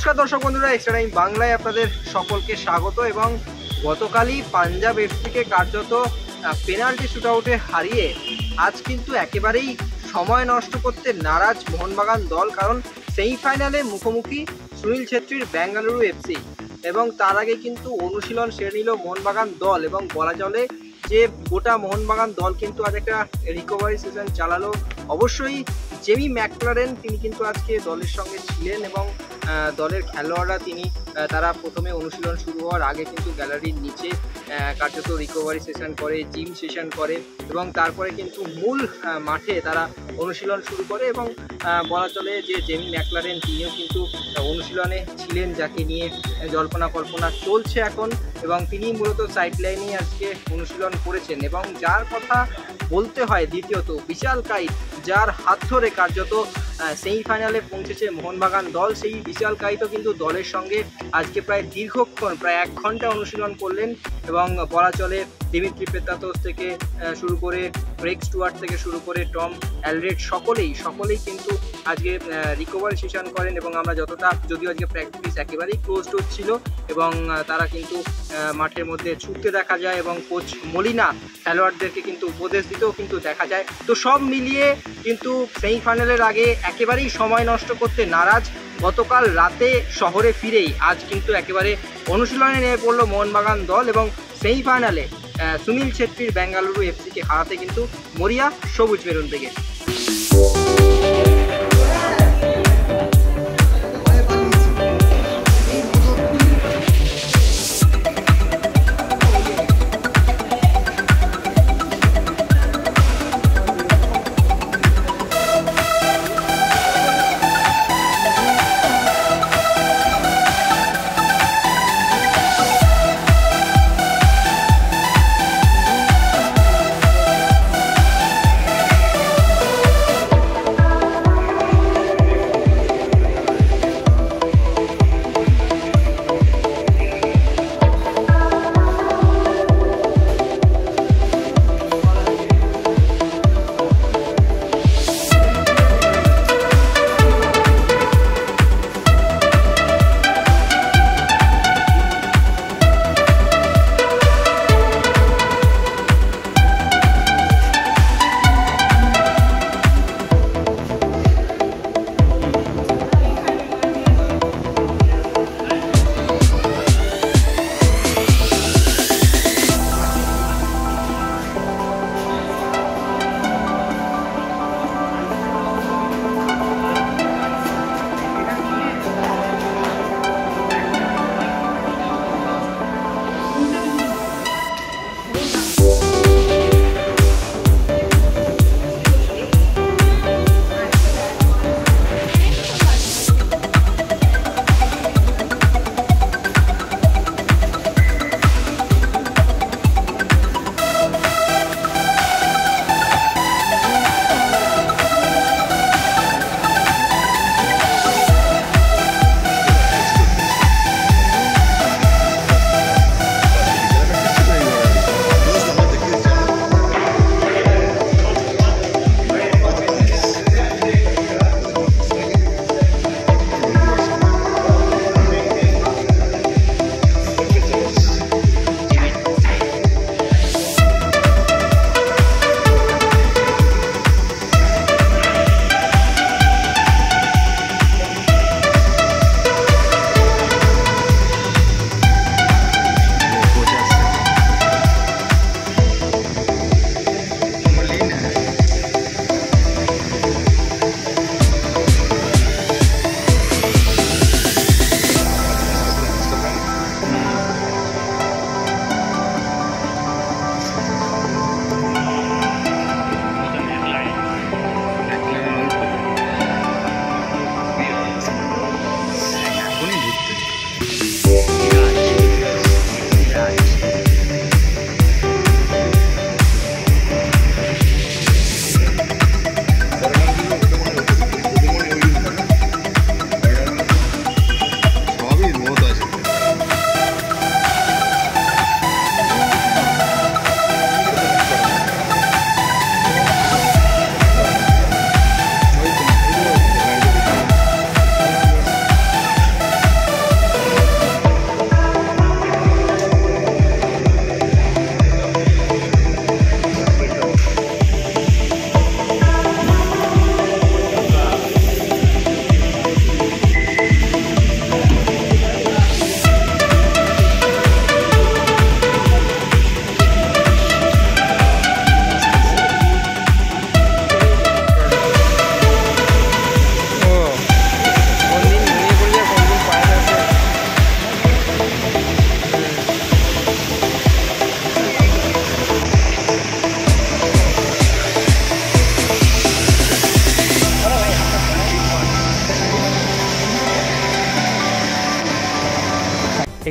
নমস্কার দর্শক বন্ধুরা, এক্সট্রা টাইম বাংলায় আপনাদের সকলকে স্বাগত। এবং গতকালই পাঞ্জাব এফসিকে কার্যত পেনাল্টি শুটআউটে হারিয়ে আজ কিন্তু একেবারেই সময় নষ্ট করতে নারাজ মোহনবাগান দল, কারণ সেমিফাইনালে মুখোমুখি সুনীল ছেত্রীর বেঙ্গালুরু এফসি এবং তার আগে কিন্তু অনুশীলন সেরে নিল মোহনবাগান দল। এবং বলা চলে যে গোটা মোহনবাগান দল কিন্তু আজ একটা রিকভারি সেশন চালালো। অবশ্যই জেমি ম্যাকলারেন তিনি কিন্তু আজকে দলের সঙ্গে ছিলেন এবং দলের খেলোয়াড়রা তারা প্রথমে অনুশীলন শুরু হওয়ার আগে কিন্তু গ্যালারির নিচে কার্যত রিকভারি সেশন করে, জিম সেশন করে এবং তারপরে কিন্তু মূল মাঠে তারা অনুশীলন শুরু করে। এবং বলা চলে যে জেমি ম্যাকলারেন তিনিও কিন্তু অনুশীলনে ছিলেন, যাকে নিয়ে জল্পনা কল্পনা চলছে এখন, এবং তিনি মূলত সাইড লাইনেই আজকে অনুশীলন করেছেন। এবং যার কথা বলতে হয় দ্বিতীয়ত, বিশাল কাইত, যার হাত ধরে কার্যত সেমিফাইনালে পৌঁছেছে মোহনবাগান দল, সেই বিশাল কাইতও কিন্তু দলের সঙ্গে আজকে প্রায় দীর্ঘক্ষণ, প্রায় 1 ঘন্টা অনুশীলন করলেন। এবং বলা চলে দিমিত্রি পেত্রাতোস থেকে শুরু করে ক্রেগ স্টুয়ার্ট থেকে শুরু করে টম অ্যালরেড সকলেই কিন্তু আজকে রিকভারি সেশন করেন। এবং আমরা যদিও আজকে প্র্যাকটিস একেবারেই ক্লোজড হচ্ছিল এবং তারা কিন্তু মাঠের মধ্যে ছুটতে দেখা যায় এবং কোচ মলিনা খেলোয়াড়দেরকে কিন্তু উপদেশ দিতেও কিন্তু দেখা যায়। তো সব মিলিয়ে কিন্তু সেমিফাইনালের আগে একেবারেই সময় নষ্ট করতে নারাজ। গতকাল রাতে শহরে ফিরেই আজ কিন্তু একেবারে অনুশীলনে নেমে পড়লো মোহনবাগান দল এবং সেমিফাইনালে সুনীল ছেত্রীর বেঙ্গালুরু এফসিকে হারাতে কিন্তু মরিয়া সবুজ মেরুন থেকে।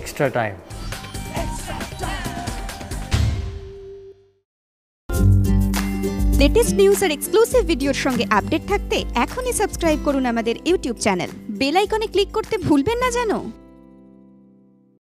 extra time. লেটেস্ট নিউজ আর এক্সক্লুসিভ ভিডিওর সঙ্গে আপডেট থাকতে এখনই সাবস্ক্রাইব করুন আমাদের ইউটিউব চ্যানেল। বেল আইকনে ক্লিক করতে ভুলবেন না যেন।